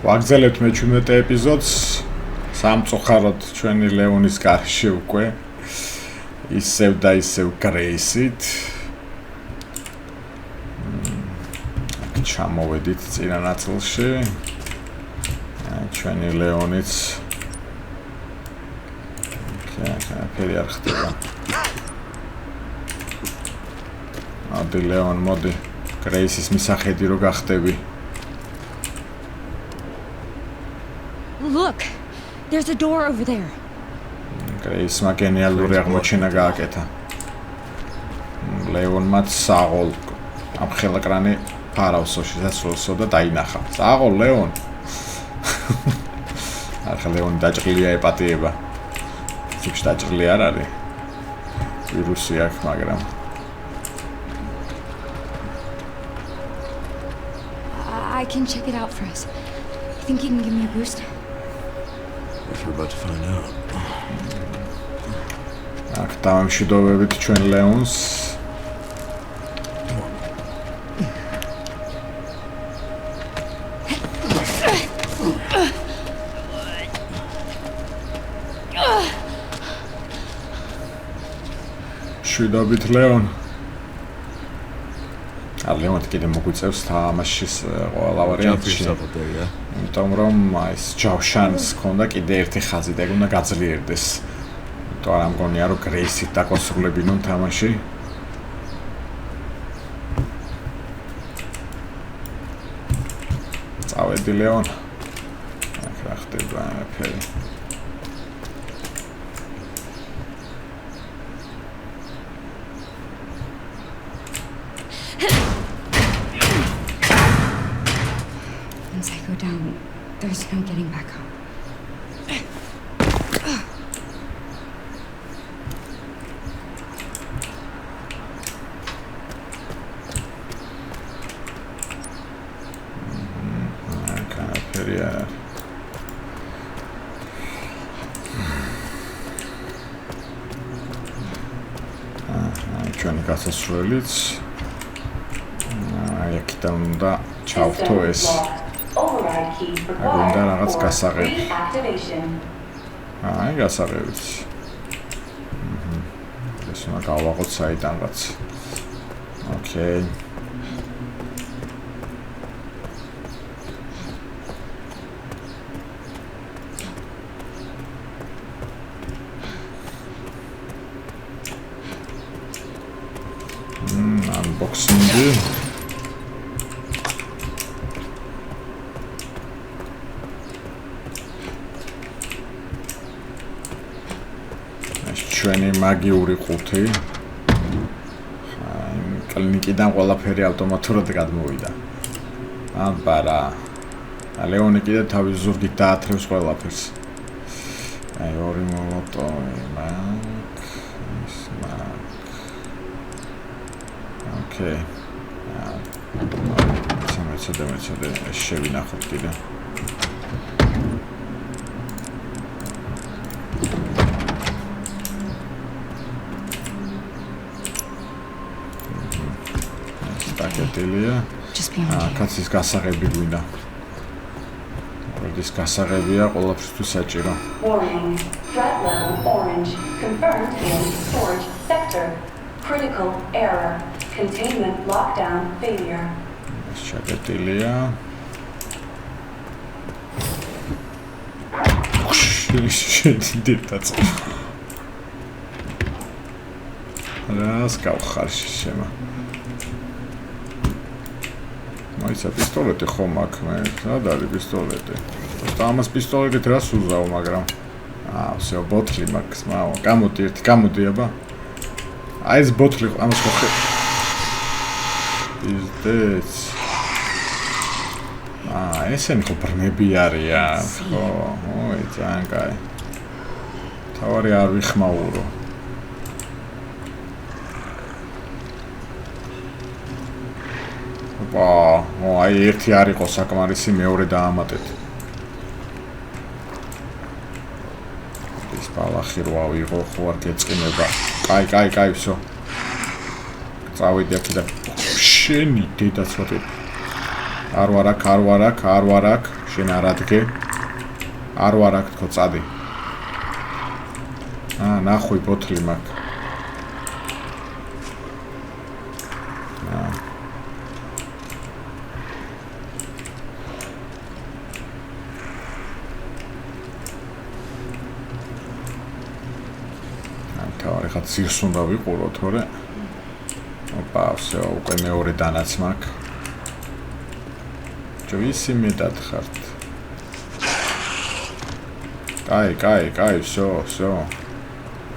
ვაგზელებთ მე-17 ეპიზოდს სამწუხაროდ ჩვენი ლეონის გარშე უკვე ისევ და ისევ გრეისით ჩამოვედით წინა ნაწილში ჩვენი ლეონიც ფერი არ ხდება მოდი ლეონ მოდი გრეისის მისახედი რო გახდები Look, there's a door over there. გრეისმა გენიალური აღმოჩენა გააკეთა. ლეონმა საღოლ ამ ხელაკრანი ფარავსოში დასრულსო და დაინახა. საღოლ ლეონ. ახლა ლეონი დაჭრილია ეპატიება. ციფში დაჭრილი არ არის. ვირუსი აქვს, მაგრამ I can check it out for us. You think you can give me a boost? We're about to find out. აქ დავამშვიდობებით ჩვენ ლეონს. შვიდობით ლეონ. ლეონი კიდე მოგვიწევს თამაშის ყველა ვარიანტში. იმიტომ რომ ის ჯავშანს ქონდა კიდე ერთი ხაზი და უნდა გაძლიერდეს. იმიტომ არ ამგონია რომ გრეისით დაკონსულებინონ თამაში. წავედი ლეონ. აქ რა ხდება ფერი. Down. There's no getting back up. ჩვენი გასასვლელიც აქედან უნდა ჩავთო ეს აგუნდა რაღაც გასაღები. აი გასაღებიც. ეს უნდა გავაღოთ საიდანღაც. ოკეი. Unboxing-ი. ჩვენი მაგიური ყუთი. აი, კლინიკიდან ყველაფერი ავტომატურად გადმოვიდა. აბარა. ლეონი კიდე თავის ზურგით დაათრევს ყველაფერს. აი, ორი მოლოტოვი, მაგ. ოკეი. მეცადე შევინახოთ კიდე. Paketiliya. კაცის გასაღები გვინდა. როდის გასაღებია ყველაფრისთვის საჭირო. Warning. Threat level orange. Confirmed in storage sector. Critical error. Containment lockdown failure. Paketiliya. შედიდაც. რას გავხარში შემა. მაიცა პისტოლეტი ხომ აქ მე სად არის პისტოლეტი? და ამას პისტოლეტით რას უზავ, მაგრამ всё ბოთლი მაქვს, გამოდი აბა. აი ეს ბოთლი ამას ხოხე. ის ესენი ხო ბრმები არიან, ხო? ოი, ძალიან კაი. თავარი არ ვიხმაურო. აი ერთი არ იყო საკმარისი, მეორე დაამატეთ. ეს ბალახი რო ავიღო, ხო არ გეწყინება. კაი, всё. წავედი აქედან. შენი დედაცვათი. არ ვარ აქ, შენ არ ადგე. არ ვარ აქ თქო წადი. ნახვი ბოთლი მაქვს. ეხლა ძირს უნდა ვიყურო, თორე ოპა, всё, უკვე მეორე დანაც მაქვს. ჯვისი მეტად ხართ. კაი, всё.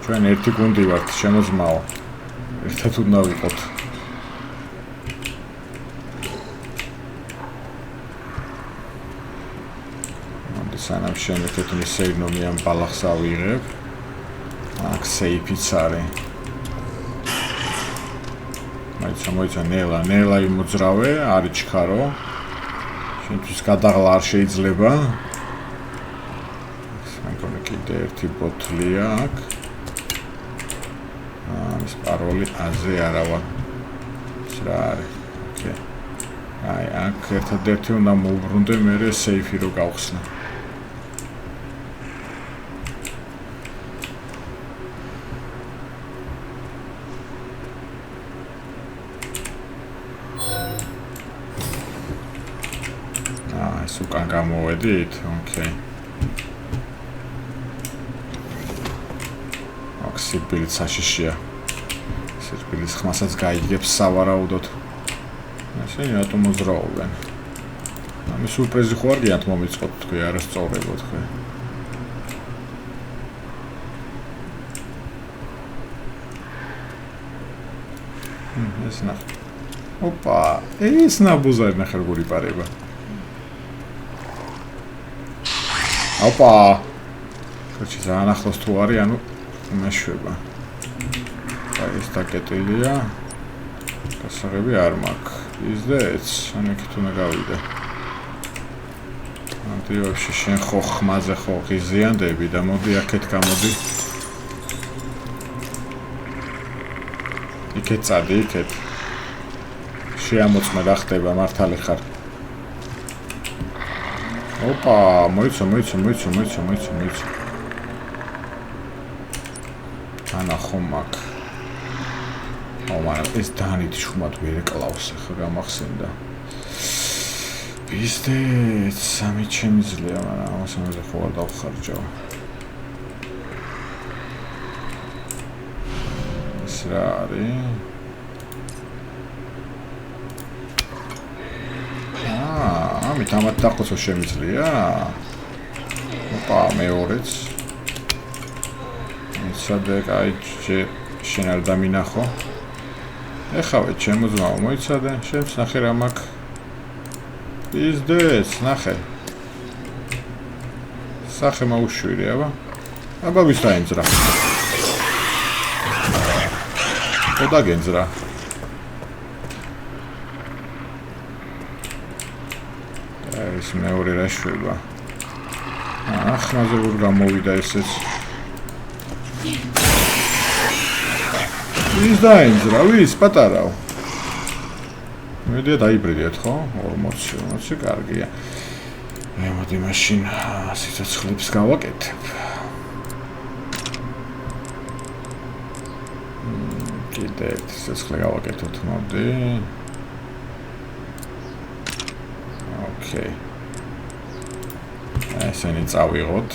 ჩვენ ერთი გუნდი ვართ, შემოძმაო. ერთად უნდა ვიყოთ. მოდი სანამ შენ ერთ მისეირნომიან ბალახს ავიღებ. აქ სეიფიც არის. მოიცა, ნელა იმოძრავე, არ იჩქარო. შენთვის გადაღლა არ შეიძლება. მეგონი კიდე ერთი ბოთლია აქ. ის პაროლი აზე არავა. ის რა არის? ოკეი. აი, აქ ერთადერთი უნდა მოვუბრუნდე, მერე სეიფი რო გავხსნა. უკან გამოვედით, ოკეი. აქ სირბილით საშიშია. სირბილის ხმასაც გაიგებს სავარაუდოდ. ესენი რატომ მოძრაობენ? ამის სურპრიზი ხო არ გიათ მომიწყოთ თქვი, არასწორებოდ ხო? ეს ნახ. ოპა, ეს ნაბუზარი ნახე როგორ იპარება. ოპა. კაცი ძალიან ახლოს თუ არის, ანუ მეშვება. აი ეს დაკეტილია. გასაღები არ მაქვს. იზდეც, ან იქით უნდა გავიდე. ანტი ვაფშე შენ ხო ხმაზე ხო ღიზიანდები და მოდი აქეთ გამოდი. იქეთ წადი, იქეთ. შეამოწმე რა ხდება, მართალი ხარ. ოპა, მოიცა. ანა ხომ მაქვს. მაგრამ ეს დანით შუმად ვერ ეკლავს, ხა გამახსენდა. ბიზდეც, სამი ჩემი ძლია, მაგრამ ამასამაზე ხო არ დავხარჯავ. ეს რა არის? ამით ამათ დახოცვა შემიძლია? ოპა, მეორეც. მიცადე, კაი, შენ არ დამინახო. ეხავე, შემოძმაო, მოიცადე, შენც ნახე რა მაქვს. იზდეც, ნახე. სახე მაუშვირი, აბა. აბა ვის დაენძრა? ხო დაგენძრა. ეს მეორე რა შვება. ხმაზე როგორ გამოვიდა ესეც. ვის დაენძრა, ვის პატარაო. მედია დაიბრიდეთ ხო? 40 კარგია. მოდი მაშინ სიცოცხლებს გავაკეთებ. კიდე ერთი სიცოცხლე გავაკეთოთ, მოდი. ოკეი. ესენი წავიღოთ.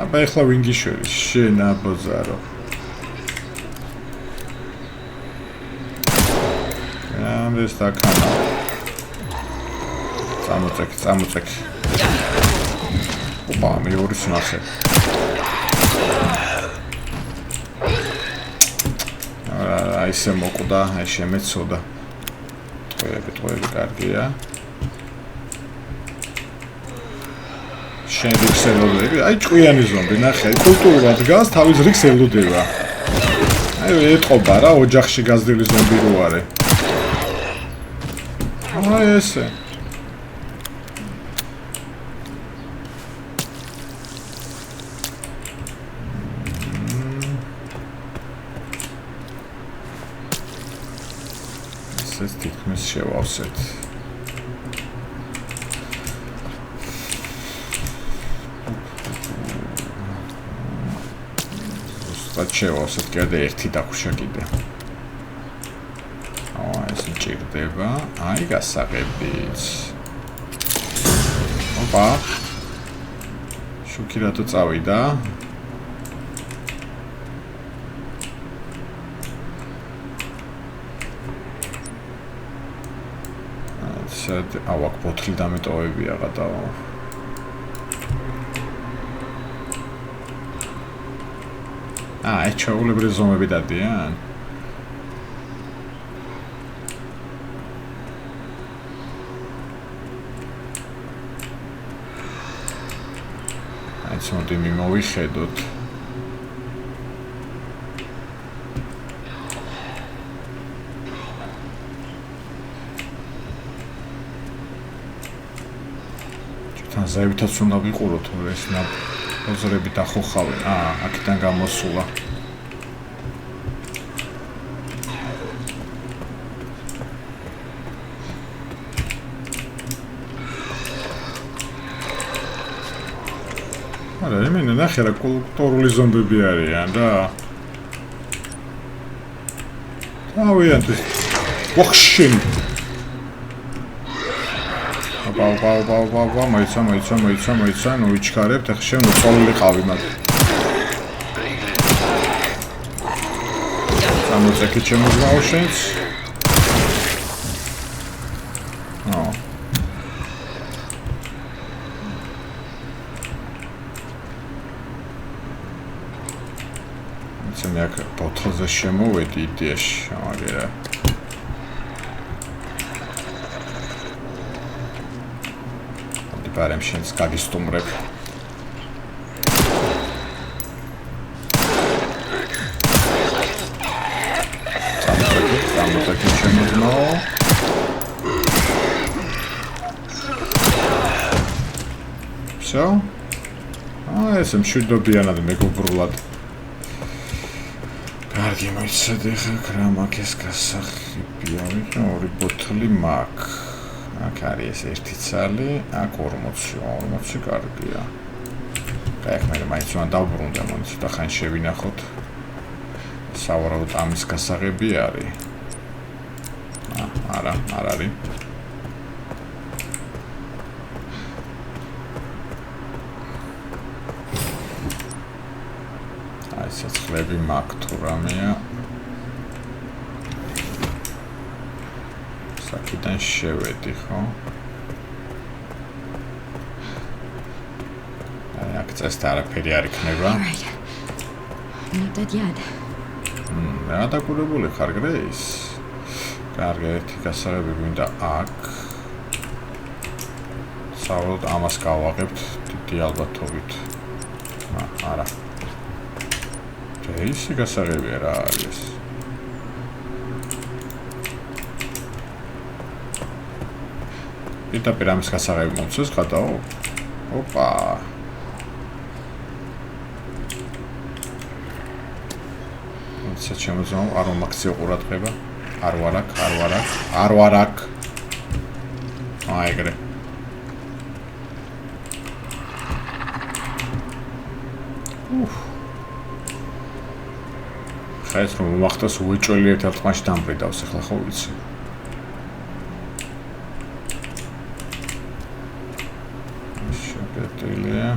აბა ეხლა ვინ გიშვერი? შენ აბოზარო. ამდეს დაკანა. წამოწეკ. ოპა, მეორე ნახე. აი ესე მოკვდა, აი შემეცოდა. ტყვეები კარგია. შენ რიქს ელოდები? აი ჭკვიანი ზომბი, ნახე, კულტურულად დგას, თავის რიქს ელოდება. აი ეტყობა რა, ოჯახში გაზრდილი ზომბი რო არის. აი ესე. ესეც თითქმის შევავსეთ. ზუსტად შევავსეთ, კიდე ერთი დაგვშა კიდე. ეს მჭირდება. აი გასაღებიც. ოპა. შუქი რატო წავიდა? ავაკ ბოთლი დამეტოვებია გადავა. ეს ჩაულებრივი ზომები დადიან. მოდი მივიხედოთ. თან ზევითაც უნდა ვიყუროთ, რომ ეს ნაბოზრები დახოხავენ. აქედან გამოსულა. იმენა ნახე რა კულტურული ზომბები არიან რა. თავიანთი ვახშენ. აბა, მოიცა, ნუ ვიჩქარებთ, ახლა შემოწოლილი ყავი მაგ. სამოცეკი შემოძმაო შენს. მე აქ ბოთლზე შემოვედი იდეაში, მაგრამ ბარემ შენს გაგისტუმრებ. სამოცეკი შემოძმაო. всё? ესე მშვიდობიანად მეგობრულად. კარგი მოიცადე ხა რა მაგეს გასახებია, ორი ბოთლი მაგ. აქ არის ეს ერთი ცალი, აქ 40 კარგია. აი ახლა მე მაინც უნდა დავბრუნდე, მოდი ცოტა ხანი შევინახოთ. სავარაუდოდ ამის გასაღები არის. არა, არ არის. საცხრები მაგ თუ რამეა. საკიდან შევედი, ხო? აქ წესდა არაფერი არ იქნება. რა დაკურებული ხარ გრეის? კარგი, ერთი გასაღები გვინდა აქ. საერთოდ ამას გავაღებთ დიდი ალბათობით. არა. ეს გასაღებია რა არის. პირდაპირ ამის გასაღები მომწეს გადაო. ოპა. ისე შემოძმავ, არ მომაქციო ყურადღება. არ ვარაკ. ეგრე. ეს რომ მომახტას უეჭველი ერთ თმაში დამბრიდავს ახლა ხო ვიცი. შეგეტილია.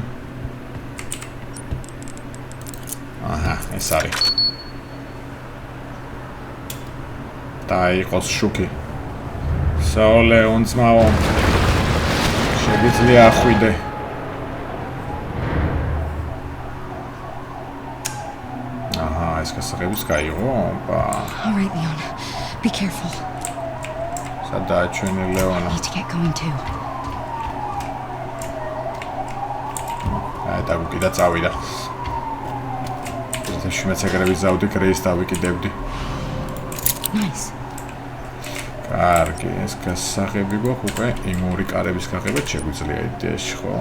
ეს არის. დაიყოს შუქი. საოლე უნცმაო. შეგიძლია ახვიდე. გასაღების გაიღო? All right, Leon. Be careful. სადაა ჩვენი ლეონა? Need to get going too. დაგუკიდა წავიდა. ეს შემეცაგრები ზავდი კრეის დავიკიდებდი. Nice. კარგი, ეს გასაღები გვაქვს უკვე იმ ორი კარების გაღებაც შეგვიძლია იდეაში, ხო?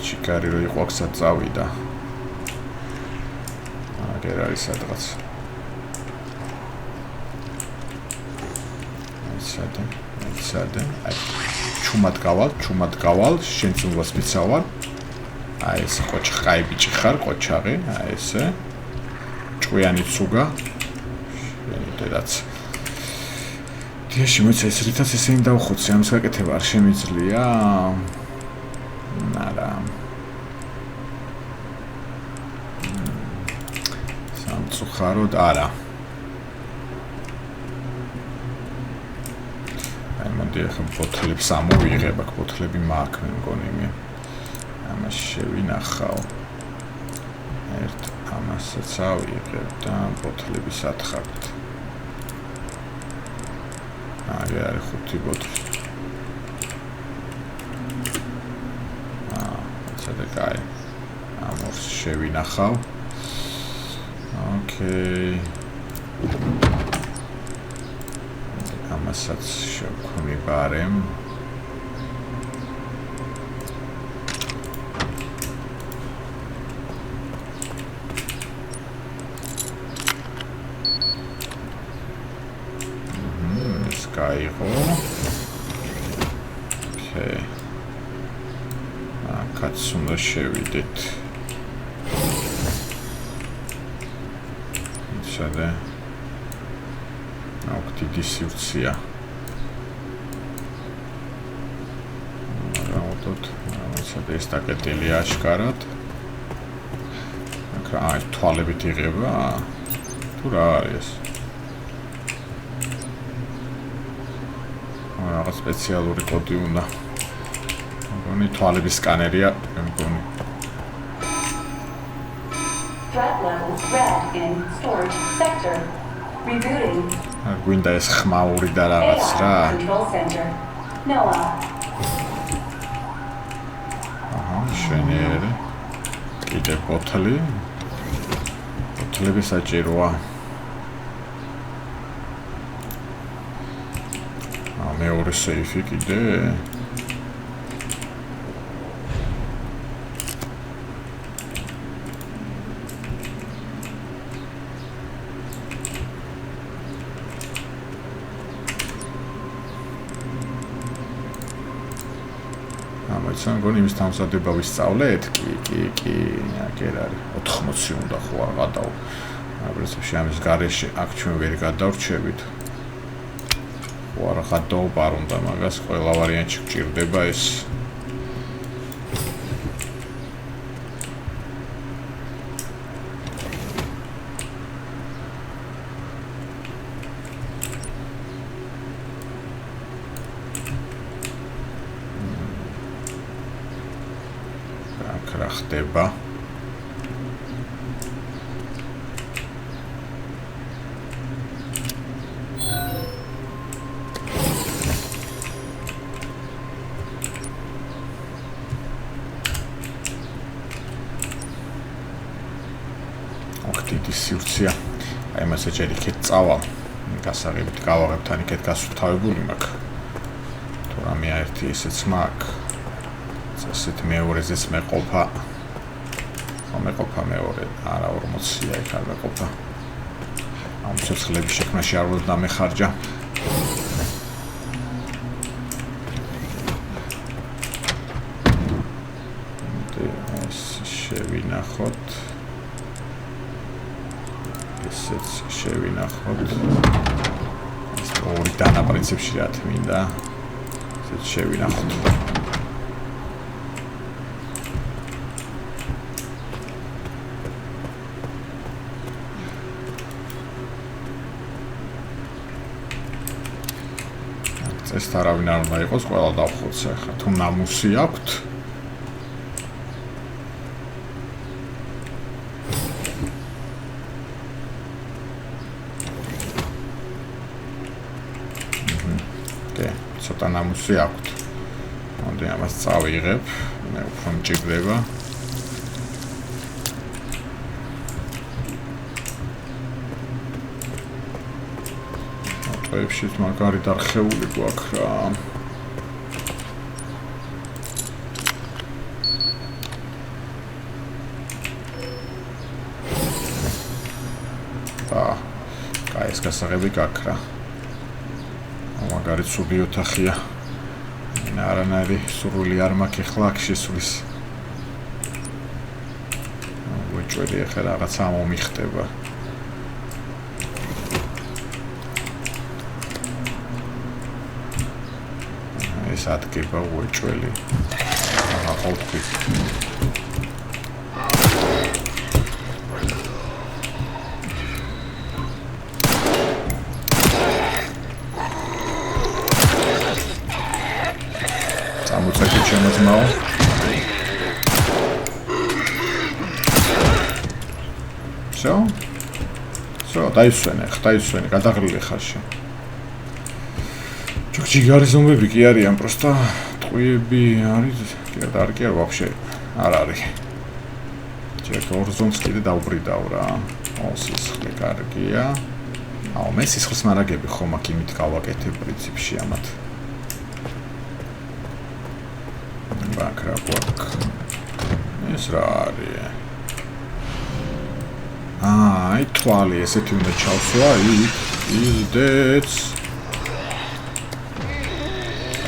ჩიკარი რო იყო აქ საწავიდა. აგერ არის სადღაც. სადე. აი, ჩუმად გავალ, შენც უნდა სპეციალურად. აი ეს ყოჩხაი ბიჭი ხარ, ყოჩაღი, აი ესე. ჭკვიანი ცუგა. შენიდაც. დიეში მოიცა ეს რითაც ისინი დავხოცე, ამის გაკეთება არ შემიძლია. არა. სამწუხაროდ არა. მოდი ახლა ბოთლებს ამოვიღებ, აქ ბოთლები მაქვს, მე მგონი მე. ამას შევინახავ. ერთ ამასაც ავიღებ და ბოთლების ათხართ. აი არის 5 ბოთლი. ცოტა კაი. ამას შევინახავ. ოკეი. ამასაც შევქმნიბარემ. ეს გაიღო. ოკეი. აქაც უნდა შევიდეთ. ისე დიდი სივრცეა. რაოდოთ, ცოტა ეს დაკეტილია აშკარად. აქ აი თვალებით იღება. თუ რა არის? რაღაც სპეციალური კოდი უნდა. მგონი თვალების სკანერია, მგონი. Threat level red in storage sector. Rebooting. გვინდა ეს ხმაური და რაღაც რა. Control center. Noah. შენიერი. კიდე ბოთლი. ბოთლები საჭიროა. მეორე სეიფი კიდე. ამაიცან გონი იმის დამზადება ვისწავლეთ? კი, აგერ არის. 80 უნდა ხო არ გადავა. პრინციპში ამის გარეშე აქ ჩვენ ვერ გადავრჩებით. ხო არ გადავა არ უნდა, მაგას ყველა ვარიანტში გჭირდება ეს. ხდება. ოქტიდის სივრცეა. აი მას ეჭერი იქეთ წავალ. გასაღებით გავაღებ თან იქეთ გასუფთავებული მაქვს. თუ რამე ერთი ესეც მაქვს. ასეთ მეორეზეც მეყოფა. მეორე, არა 40-ია იქ არ მეყოფა. ამ ცოცხლების შექმნაში არ უნდა დამეხარჯა. ეს შევინახოთ. ესეც შევინახოთ. ეს ორი დანა პრინციპში რა თმინდა. ესეც შევინახოთ. ეს არავინ არ უნდა იყოს, ყველა დავხოცე ხა. თუ ნამუსი აქვთ. ოკეი, ცოტა ნამუსი აქვთ. მოდი ამას წავიღებ, მე უფრო მჭირდება. ეფშიც მაგარით არხეული გვაქვს რა. კაი, ეს გასაღები გაქრა. მაგარი ცუდი ოთახია. არანაირი სურვილი არ მაქვს ახლა აქ შესვლის. ვეჭველი ახლა რაღაცა მომიხდება. ეს ადგება ვეჭველი. აყოლთი. წამოწეკი ჩემო ძმაო. Всё, დაისვენე, გადაღრილი ხარში. ჯიგარი ზომბები კი არიან, просто ტყვიები არის, კი არ вообще არ არის. ჯერ ორ ზომს კიდე დაუბრიდავ რა. სისხლი კარგია. მე სისხლის მარაგები ხომ აქ იმით გავაკეთებ პრინციპში ამათ. ბაკრაპაკ. ეს რა არის? აი თვალი ესეთი უნდა ჩავსვა, is dead.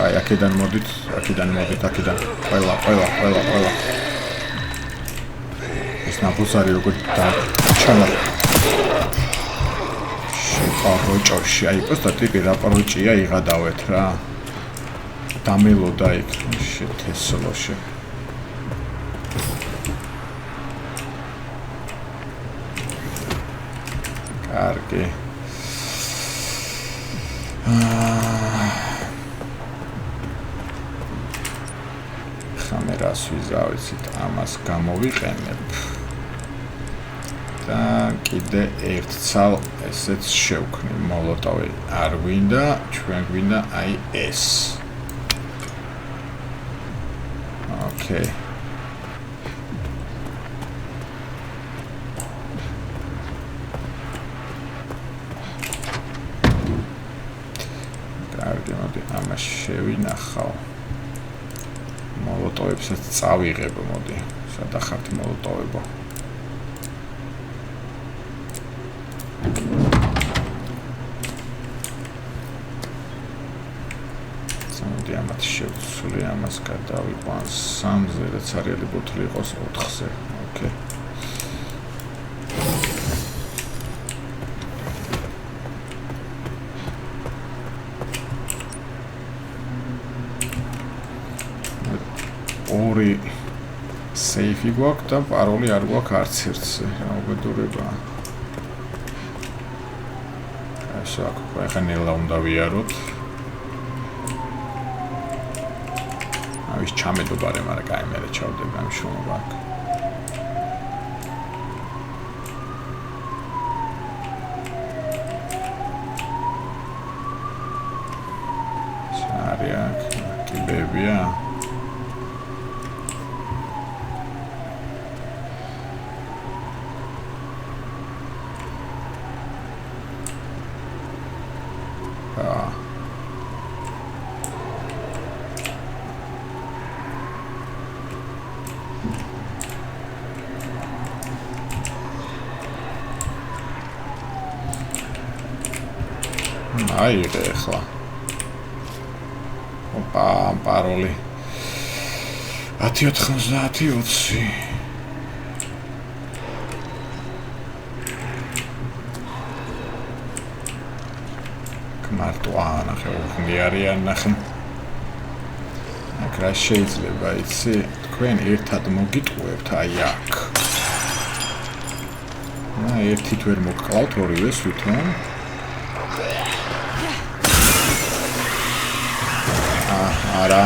აი აქედან მოდით, აქედან. ყველა. ეს ნაბუზარი როგორ დაჩანა. შეპაროჭოში, აი პოსტა ტიპი რა პაროჭია იღადავეთ რა. დამელოდა იქ შეთესლოში. კარგი. კამერას ვიზავით, ამას გამოვიყენებ. და კიდე ერთ ცალ ესეც შევქნი. მოლოტოვი არ გვინდა, ჩვენ გვინდა აი ეს. ოკეი. ამას შევინახავ. მოლოტოვებსაც წავიღებ, მოდი. სადა ხართ მოლოტოვებო? მოდი ამათ შევცვლი, ამას გადავიყვან 3-ზე, რაც არიელი ბოთლი იყოს 4-ზე. ოკეი. ორი сейфი გვაქვს და პაროლი არ გვაქვს არც ერთზე. რა უბედურებაა. ასე ახლა ნელა უნდა ვიაროთ. ის ჩამედობარე, მაგრამ კაი მე ჩავდებ ამ შრომობა აქ. სარია, კიბებია. აიღე ახლა. ოპა, პაროლი. 1090. მარტო ანახე, უხნი არიან ნახე. აქ რა შეიძლება იცი? თქვენ ერთად მოგიტყუებთ აი აქ. ერთით ვერ მოგყავთ, ორივეს ვითომ. არა.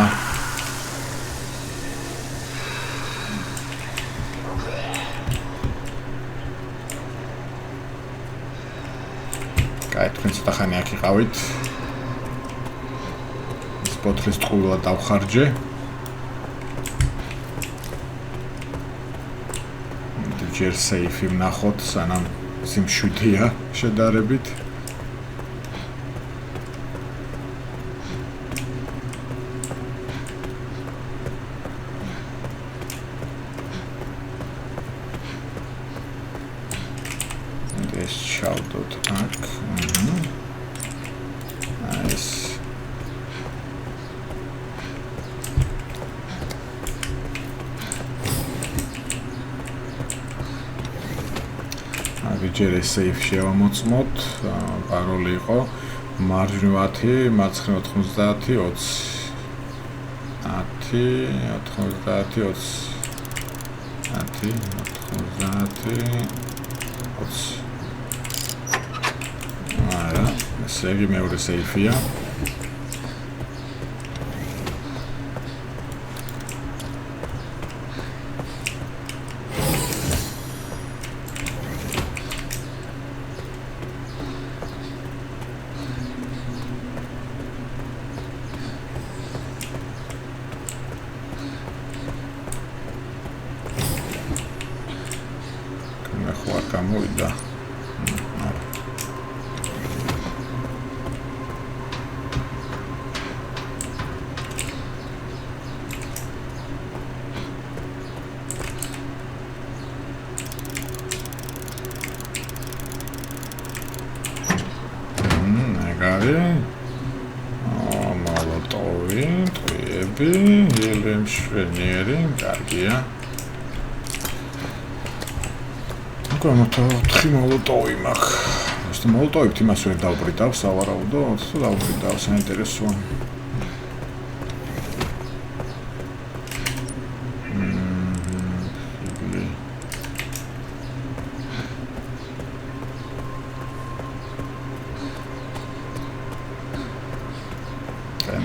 კაი, თქვენ ცოტა ხანი აქ იყავით. ეს ბოთლის წყვილა დავხარჯე. ჯერ сейфი ვნახოთ, სანამ სიმშვიდეა შედარებით. გავდოთ აქ. ეს ჯერ ეს сейფ შევამოწმოთ, პაროლი იყო მარჯვნივ 10, მარცხნივ 90, 20. 10, 90, 20. 10, 90, 20. არა, ესე იგი მეორე сейფია. გამოვიდა. ნეგარი. მოლოტოვი, ტყვიები, ელემშვენიერი, კარგია. გამოთო 4 მოლოტოვი მაქვს. ეს მოლოტოვით იმას ვერ დავბრიდავს, ავარაუდოთ, თუ დავბრიდავს, საინტერესოა.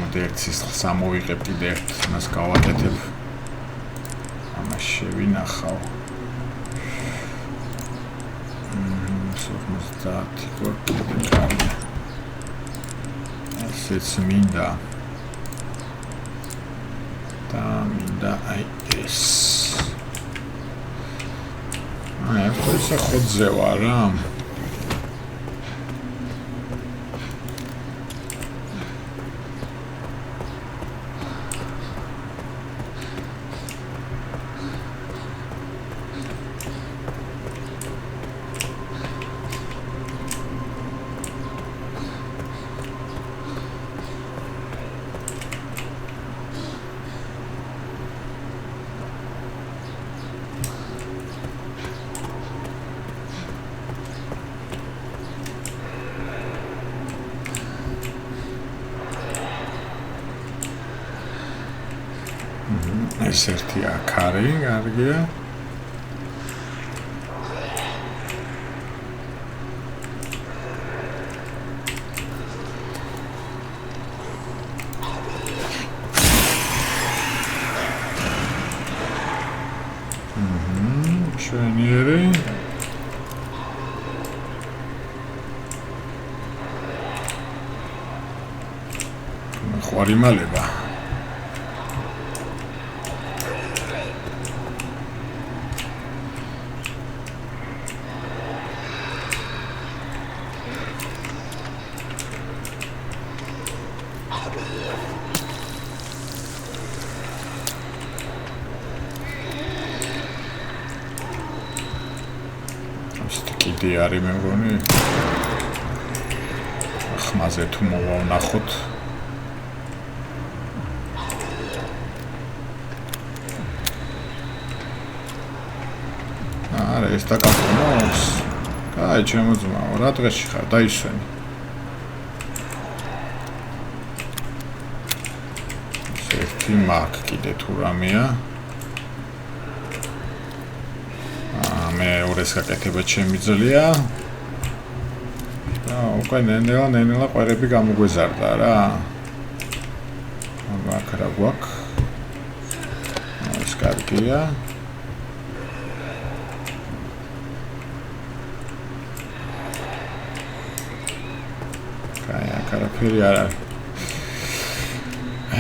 მოდი ერთ სისხლს ამოვიღებ, კიდე ერთ მას გავაკეთებ. ამას შევინახავ. 50 გვაქვს. ესეც მინდა. და მინდა აი ეს. ეს ხოძე ვარ რა. ეს ერთი აქ არის, კარგია. შვენიერი. ხვარი მალება. კიდე არის მე მგონი. ხმაზე თუ მოვავნახოთ. არა, ეს დაკავოს. კაი, ჩემო ძმაო, რა დღეში ხარ? დაისვენი. ერთი მაგ კიდე თუ რამეა. მეორეს გაკეთება შემიძლია. და უკვე ნენელა ყვერები გამოგვეზარდა რა. მაგ რა გვაქვს? ეს კარგია. კაი, არაფერი არ არის.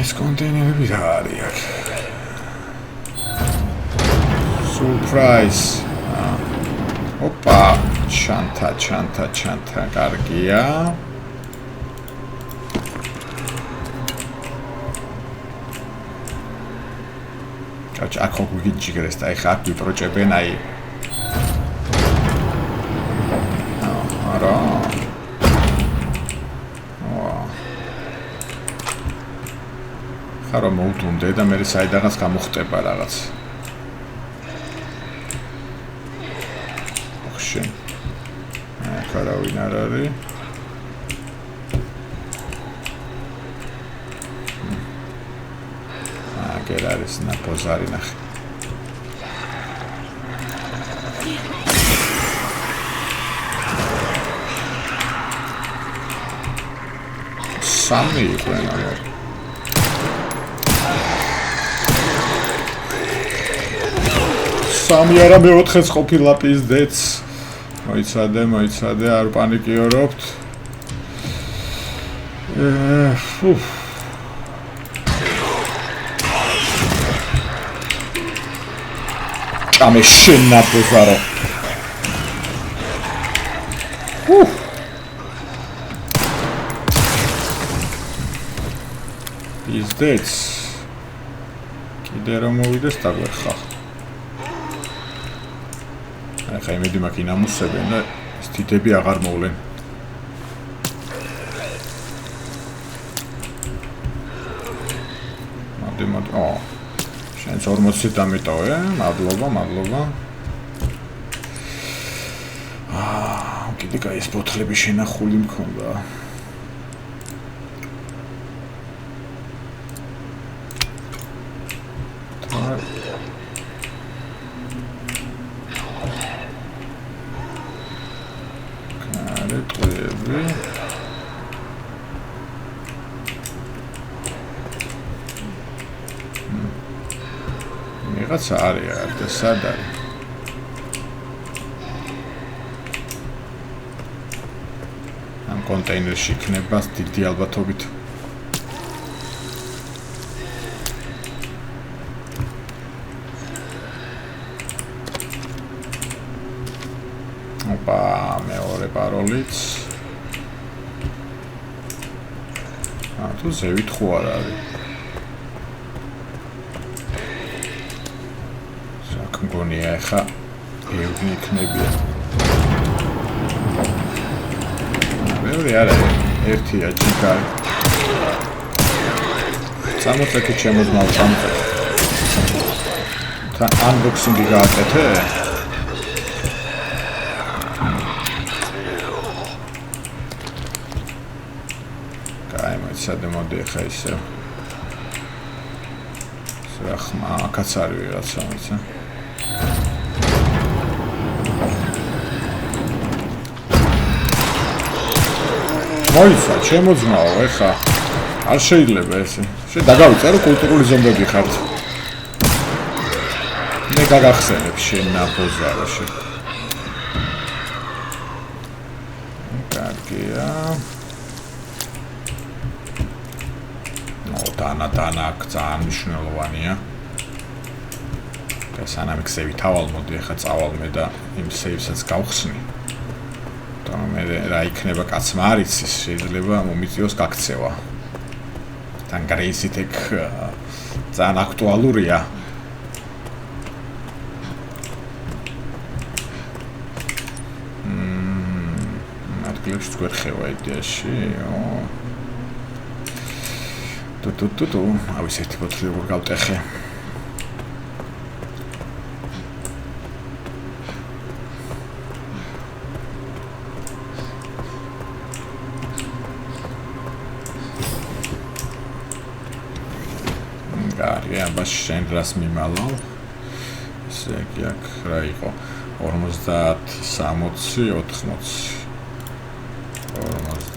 ეს კონტეინერები რა არის? Surprise. Opa, chanta, კარგია. კაჭ აქ ხო გიჯიგრეს და ეხა აქ ვიპროჭებენ აი. ხარო მოუდუნდე და მე საიდანაც გამოხტება რაღაც. ხშენ. არავინ არ არის. აგერ არის ნაპოზარი ნახე. სამი იყვნენ ამერ. სამი არა მეოთხეც ყოფილა პიზდეც. მოიცადე, არ პანიკიორობთ. ჭამე შენ ნაპოზარო. პიზდეც. კიდე რომ მოვიდეს დაგვერხა. ახლა იმედი მაქვს ინამუსებენ და ეს თითები აღარ მოვლენ. მოდი. შენ 40 დამეტოვე, მადლობა. კიდე კაი ეს ბოთლები შენახული მქონდა. Რაღაცა არის და სად არის? ამ კონტეინერში იქნება დიდი ალბათობით. ოპა, მეორე პაროლიც. თუ ზევით ხო არ არის? გონია ახლა ეუბნი იქნებია. მეორე არა, ერთია ჯიკარი. სამოცაკი შემოძმავ სამოცაკი. თან unboxing-ი გააკეთე? კაი, მოიცადე მოდი ახლა ისე. სრახმა, აქაც არის ვიღაცა, მოიცა. მოიცა, შემოძმაო, ეხა არ შეიძლება ესე. შენ დაგავიწერო კულტურული ზომბები ხართ. მე გაგახსენებ შენ ნაპოზაროში. კარგია. დანა ძალიან მნიშვნელოვანია. და სანამ ქსევი თავალმოდი, ეხა წავალმე და იმ სეივსაც გავხსნი. მე რა იქნება კაცმა არ იცის, შეიძლება მომიწიოს გაქცევა. თან გრეისიტეკ ძალიან აქტუალურია. ადგილებში გვერხევა იდეაში. ავის ერთი ბოთლი როგორ გავტეხე. შენ რას მიმალავ? ესე იგი აქ რა იყო? 50, 60, 80.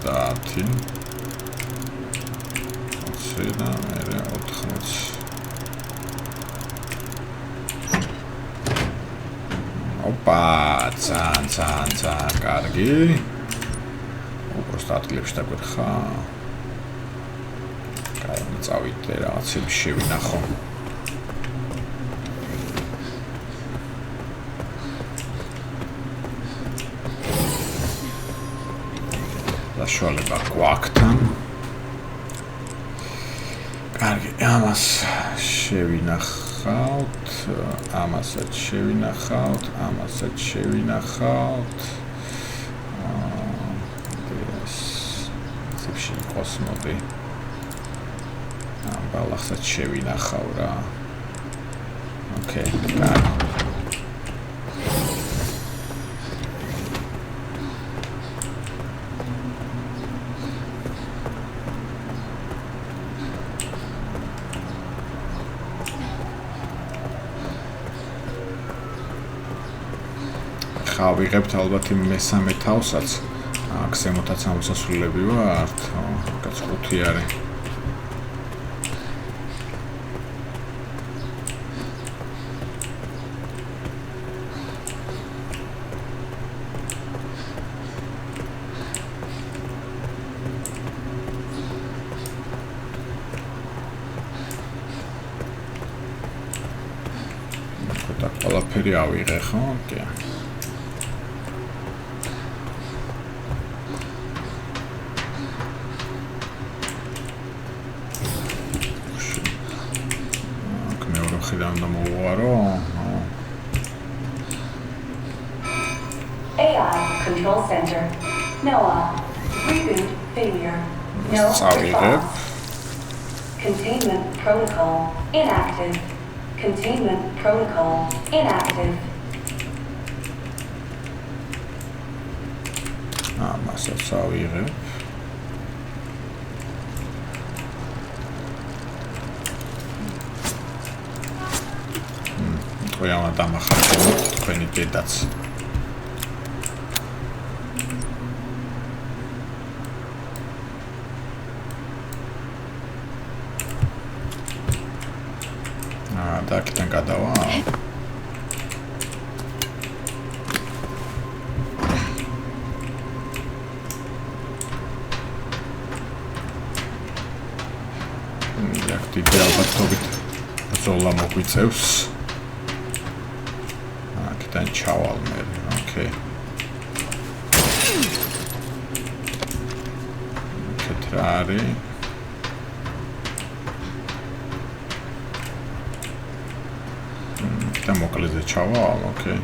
50. 20 და მე 80. ოპა, ძალიან კარგი. უბრალოდ ადგილებში დაგვერხა. კაი, წავიდე რაღაცები შევინახო. შოლება გვაქვს. კარგი, ამას შევინახავთ, ამასაც შევინახავთ. ეს ციფში იყოს მოდი. ბალახსაც შევინახავ რა. ოკეი, კარგი. ხა ვიღებთ ალბათ იმ მესამე თავსაც. აქ ზემოთაც ამოსასვლელები ვართ. კაც 5 არის. და ყველაფერი ავიღე, ხო? კი. AI Control Center. Noah. Reboot failure. No response. Containment protocol inactive. Containment protocol inactive. მასაც ავიღებ. Qoyama დამახარჯოთ თქვენი დედაც. და აქედან გადავა. აქ დიდი ალბათობით ზოლა მოგვიწევს. აქედან ჩავალ მე, ოკეი. კეთრარი. და მოკლეზე ჩავალ, ოკეი.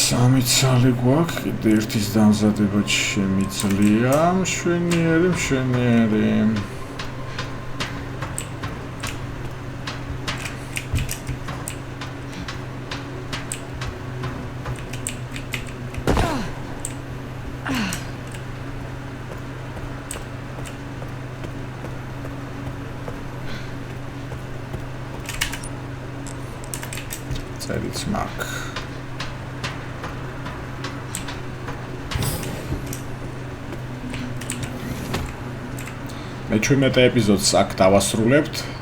სამი ცალი გვაქვს, კიდე ერთის დამზადებაც შემიძლია, მშვენიერი. წერიც მაქვს. მე 17 ეპიზოდს აქ დავასრულებთ.